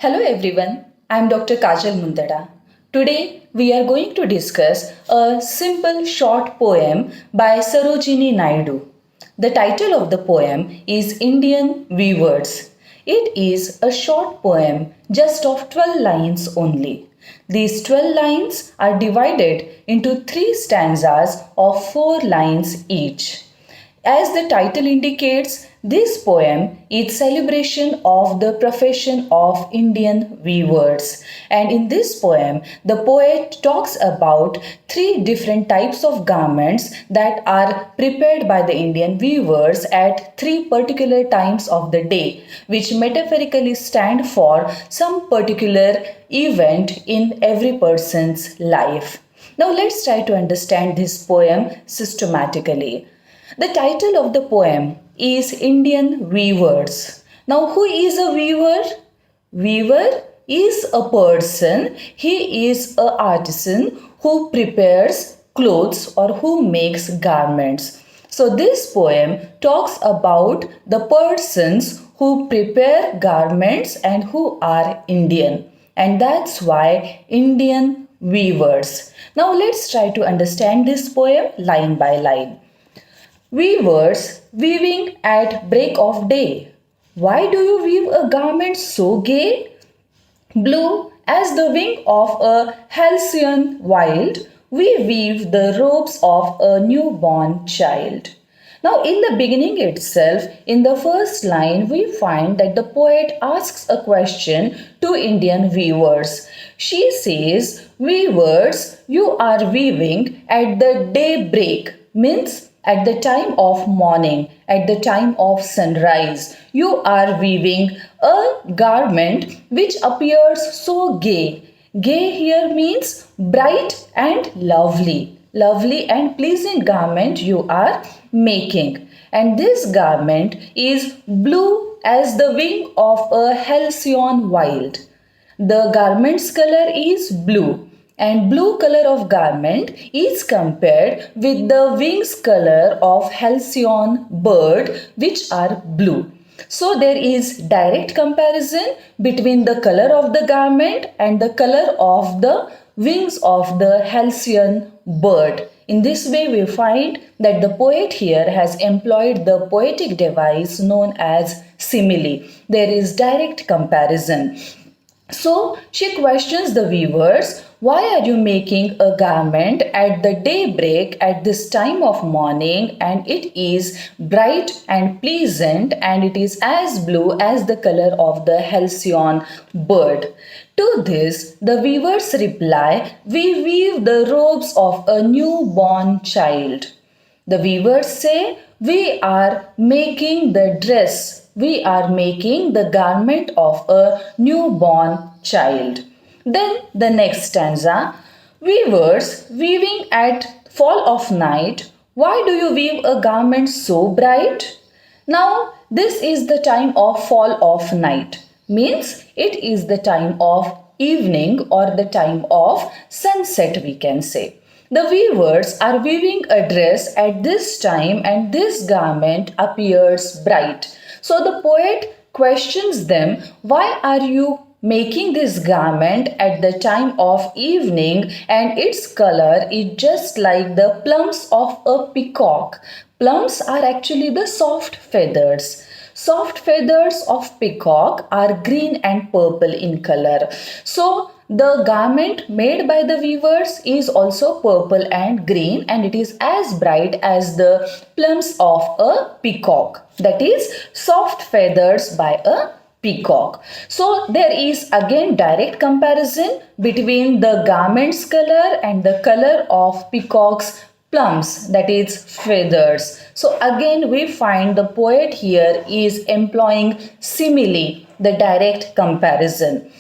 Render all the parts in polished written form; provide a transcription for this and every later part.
Hello everyone, I am Dr. Kajal Mundada. Today we are going to discuss a simple short poem by Sarojini Naidu. The title of the poem is Indian Weavers. It is a short poem just of 12 lines only. These 12 lines are divided into 3 stanzas of 4 lines each. As the title indicates, this poem is celebration of the profession of Indian weavers. And in this poem, the poet talks about 3 different types of garments that are prepared by the Indian weavers at 3 particular times of the day, which metaphorically stand for some particular event in every person's life. Now let's try to understand this poem systematically. The title of the poem is Indian Weavers. Now, who is a weaver? Weaver is a person, he is an artisan who prepares clothes or who makes garments. So, this poem talks about the persons who prepare garments and who are Indian. And that's why Indian weavers. Now, let's try to understand this poem line by line. Weavers weaving at break of day. Why do you weave a garment so gay? Blue as the wing of a halcyon wild, we weave the robes of a newborn child. Now, in the beginning itself, in the first line, we find that the poet asks a question to Indian weavers. She says, Weavers, you are weaving at the daybreak, means at the time of morning, at the time of sunrise. You are weaving a garment which appears so gay. Gay here means bright and lovely. Lovely and pleasant garment you are making. And this garment is blue as the wing of a halcyon wild. The garment's color is blue, and blue color of garment is compared with the wings color of halcyon bird, which are blue. So there is direct comparison between the color of the garment and the color of the wings of the halcyon bird. In this way, we find that the poet here has employed the poetic device known as simile. There is direct comparison. So she questions the weavers, why are you making a garment at the daybreak at this time of morning, and it is bright and pleasant and it is as blue as the color of the halcyon bird? To this, the weavers reply, we weave the robes of a newborn child. The weavers say, we are making the dress. We are making the garment of a newborn child. Then the next stanza. Weavers weaving at fall of night. Why do you weave a garment so bright? Now this is the time of fall of night. Means it is the time of evening or the time of sunset, we can say. The weavers are weaving a dress at this time and this garment appears bright. So the poet questions them, why are you making this garment at the time of evening and its color is just like the plumes of a peacock? Plumes are actually the soft feathers. Soft feathers of peacock are green and purple in color. So the garment made by the weavers is also purple and green, and it is as bright as the plumes of a peacock. That is soft feathers by a peacock. So there is again direct comparison between the garment's color and the color of peacock's plumes, that is feathers. So again we find the poet here is employing simile, the direct comparison.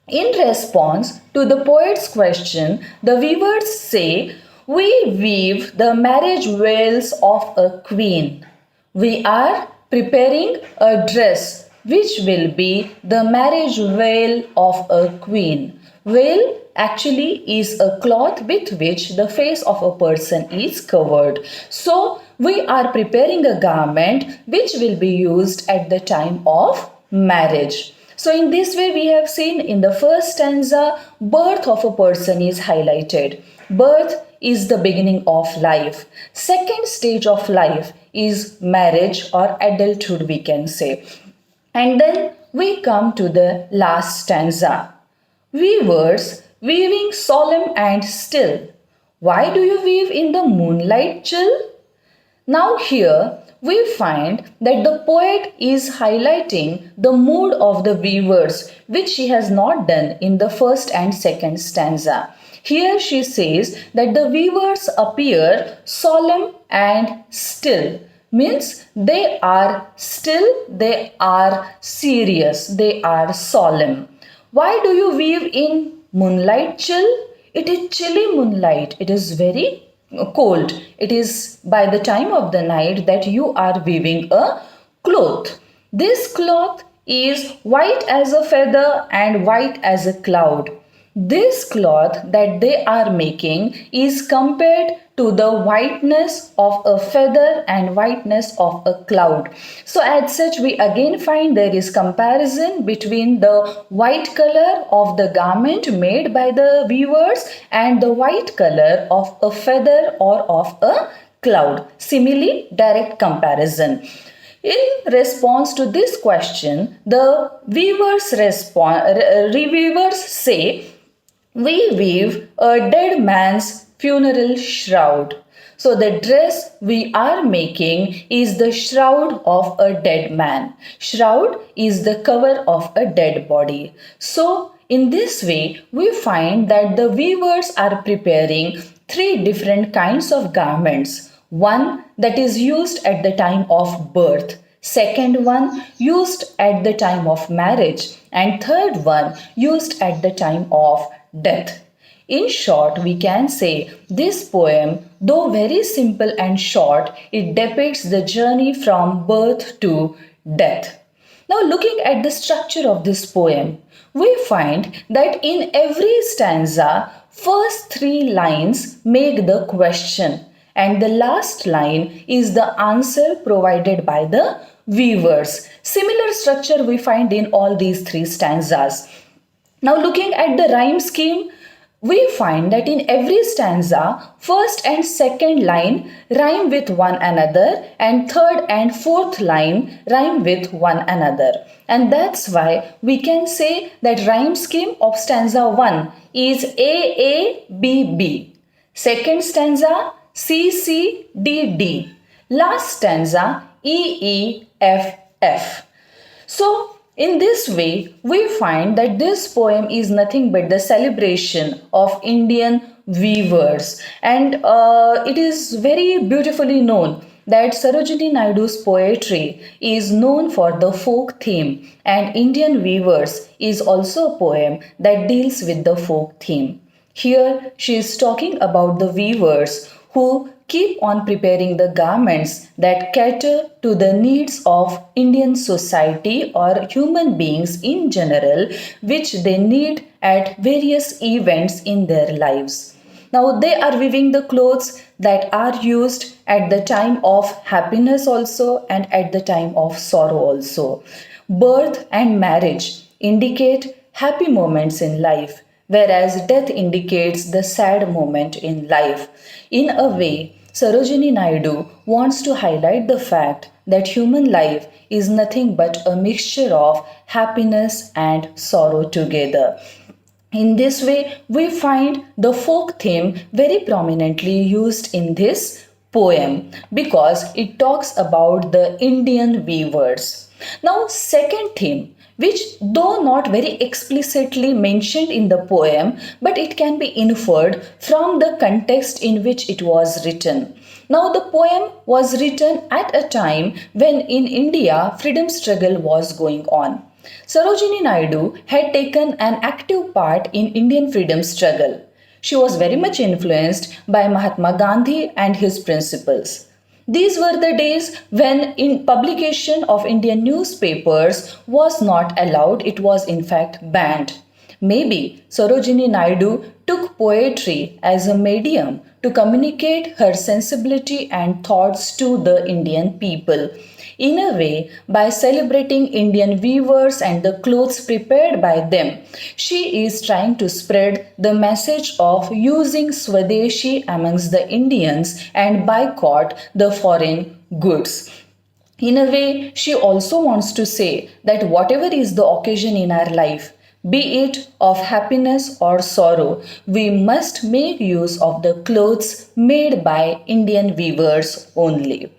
In response to the poet's question, the weavers say, we weave the marriage veils of a queen. We are preparing a dress which will be the marriage veil of a queen. Veil actually is a cloth with which the face of a person is covered. So we are preparing a garment which will be used at the time of marriage. So in this way we have seen in the first stanza, birth of a person is highlighted. Birth is the beginning of life. Second stage of life is marriage or adulthood, we can say. And then we come to the last stanza. Weavers, weaving solemn and still. Why do you weave in the moonlight chill? Now, here we find that the poet is highlighting the mood of the weavers, which she has not done in the first and second stanza. Here she says that the weavers appear solemn and still, means they are still, they are serious, they are solemn. Why do you weave in moonlight chill? It is chilly moonlight, it is very cold. It is by the time of the night that you are weaving a cloth. This cloth is white as a feather and white as a cloud. This cloth that they are making is compared to the whiteness of a feather and whiteness of a cloud. So as such we again find there is comparison between the white color of the garment made by the weavers and the white color of a feather or of a cloud. Similarly, direct comparison. In response to this question, the weavers say, we weave a dead man's funeral shroud. So the dress we are making is the shroud of a dead man. Shroud is the cover of a dead body. So in this way, we find that the weavers are preparing three different kinds of garments. One that is used at the time of birth. Second one used at the time of marriage. And third one used at the time of death. In short, we can say this poem, though very simple and short, it depicts the journey from birth to death. Now, looking at the structure of this poem, we find that in every stanza, first three lines make the question, and the last line is the answer provided by the weavers. Similar structure we find in all these three stanzas. Now, looking at the rhyme scheme, we find that in every stanza, first and second line rhyme with one another and third and fourth line rhyme with one another. And that's why we can say that rhyme scheme of stanza 1 is AABB. Second stanza CCDD. Last stanza EEFF. So, in this way, we find that this poem is nothing but the celebration of Indian weavers, and it is very beautifully known that Sarojini Naidu's poetry is known for the folk theme, and Indian Weavers is also a poem that deals with the folk theme. Here she is talking about the weavers who keep on preparing the garments that cater to the needs of Indian society or human beings in general, which they need at various events in their lives. Now they are weaving the clothes that are used at the time of happiness also and at the time of sorrow also. Birth and marriage indicate happy moments in life, whereas death indicates the sad moment in life. In a way, Sarojini Naidu wants to highlight the fact that human life is nothing but a mixture of happiness and sorrow together. In this way, we find the folk theme very prominently used in this poem because it talks about the Indian weavers. Now, second theme, which though not very explicitly mentioned in the poem, but it can be inferred from the context in which it was written. Now, the poem was written at a time when in India freedom struggle was going on. Sarojini Naidu had taken an active part in Indian freedom struggle. She was very much influenced by Mahatma Gandhi and his principles. These were the days when in publication of Indian newspapers was not allowed, it was in fact banned. Maybe Sarojini Naidu took poetry as a medium to communicate her sensibility and thoughts to the Indian people. In a way, by celebrating Indian weavers and the clothes prepared by them, she is trying to spread the message of using Swadeshi amongst the Indians and boycott the foreign goods. In a way, she also wants to say that whatever is the occasion in our life, be it of happiness or sorrow, we must make use of the clothes made by Indian weavers only.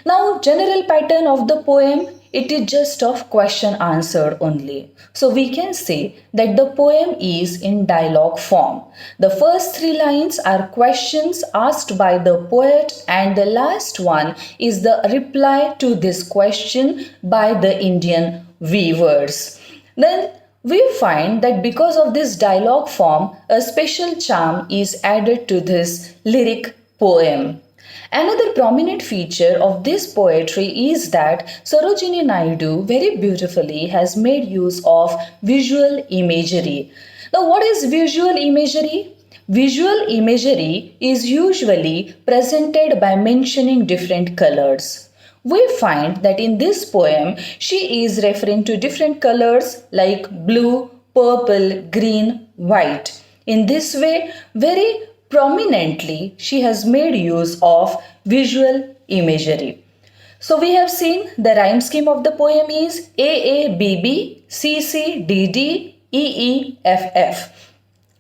Now, general pattern of the poem, it is just of question answered only. So we can say that the poem is in dialogue form. The first three lines are questions asked by the poet, and the last one is the reply to this question by the Indian weavers. Then we find that because of this dialogue form, a special charm is added to this lyric poem. Another prominent feature of this poetry is that Sarojini Naidu very beautifully has made use of visual imagery. Now, what is visual imagery? Visual imagery is usually presented by mentioning different colors. We find that in this poem, she is referring to different colors like blue, purple, green, white. In this way, very prominently, she has made use of visual imagery. So we have seen the rhyme scheme of the poem is AABB CCDD EEFF.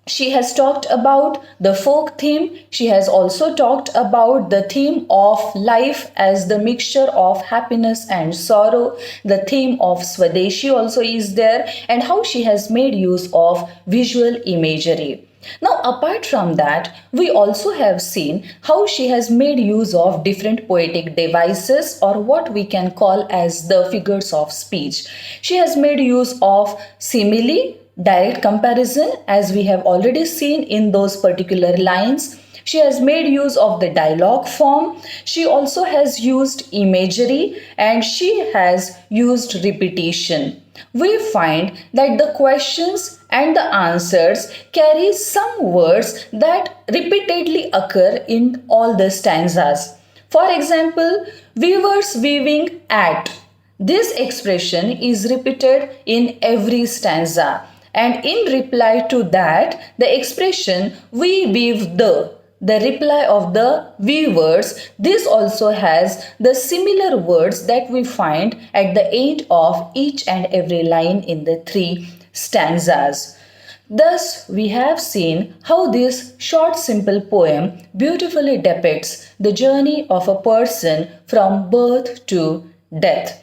She has talked about the folk theme. She has also talked about the theme of life as the mixture of happiness and sorrow. The theme of Swadeshi also is there, and how she has made use of visual imagery. Now, apart from that, we also have seen how she has made use of different poetic devices, or what we can call as the figures of speech. She has made use of simile, direct comparison, as we have already seen in those particular lines. She has made use of the dialogue form. She also has used imagery, and she has used repetition. We find that the questions and the answers carry some words that repeatedly occur in all the stanzas. For example, weavers weaving at. This expression is repeated in every stanza. And in reply to that, the expression we weave the reply of the weavers, this also has the similar words that we find at the end of each and every line in the three stanzas. Thus, we have seen how this short simple poem beautifully depicts the journey of a person from birth to death.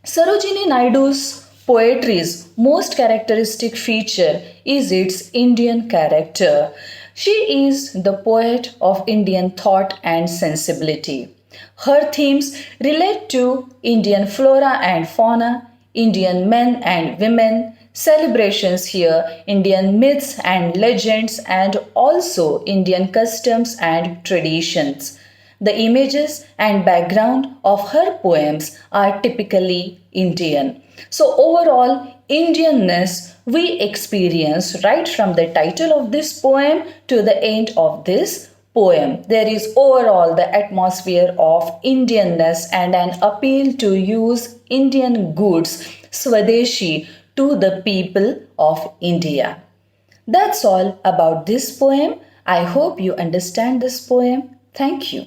Sarojini Naidu's poetry's most characteristic feature is its Indian character. She is the poet of Indian thought and sensibility. Her themes relate to Indian flora and fauna, Indian men and women, celebrations here, Indian myths and legends, and also Indian customs and traditions. The images and background of her poems are typically Indian. So, overall, Indianness we experience right from the title of this poem to the end of this poem. There is overall the atmosphere of Indianness and an appeal to use Indian goods, Swadeshi, to the people of India. That's all about this poem. I hope you understand this poem. Thank you.